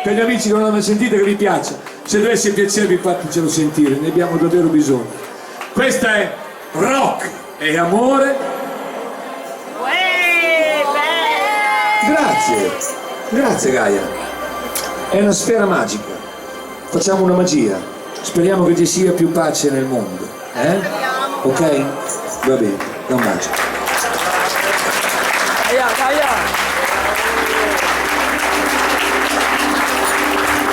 per gli amici che non l'hanno sentita, che vi piaccia. Se dovesse piacervi fatecelo sentire, ne abbiamo davvero bisogno. Questa è Rock e Amore. Grazie Gaia. È una sfera magica. Facciamo una magia. Speriamo che ci sia più pace nel mondo. Ok? Va bene, da un bacio.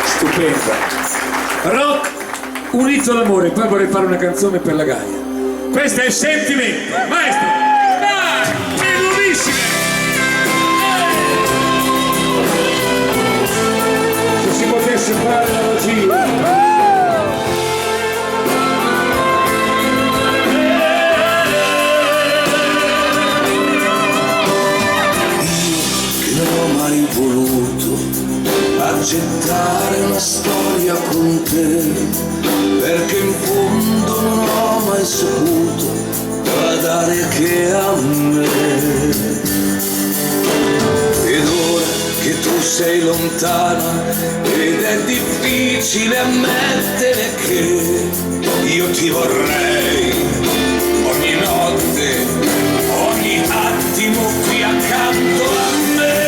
Stupenda. Rock unito all'amore. Poi vorrei fare una canzone per la Gaia. Questo è Sentimento. Maestro, dai, bellissime. Se si potesse fare la magia. Voluto accettare una storia con te, perché in fondo non ho mai saputo badare che a me. Ed ora che tu sei lontana ed è difficile ammettere che io ti vorrei ogni notte, ogni attimo qui accanto a me.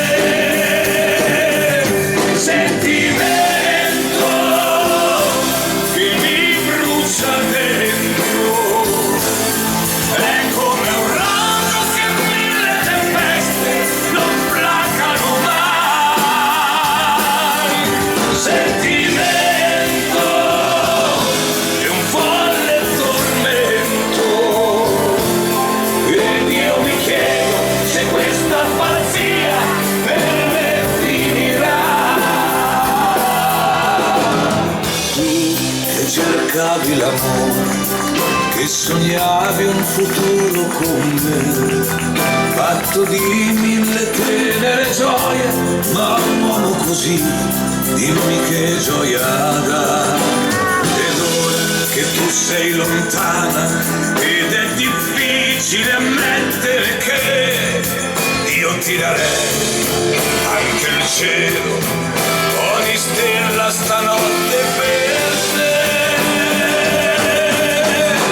Cercavi l'amore, che sognavi un futuro con me, fatto di 1000 tenere gioie, ma un uomo così dimmi che gioia dà. Ed ora che tu sei lontana ed è difficile ammettere che io ti darei anche il cielo, ogni stella stanotte per te.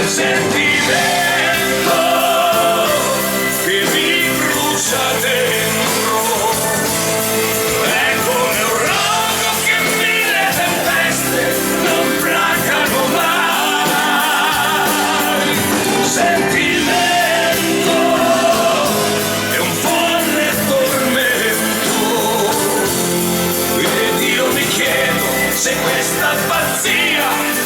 Sentimento che mi brucia dentro, è come un rogo che 1000 tempeste non placano mai. Sentimento è un folle tormento, ed io mi chiedo se questa pazzia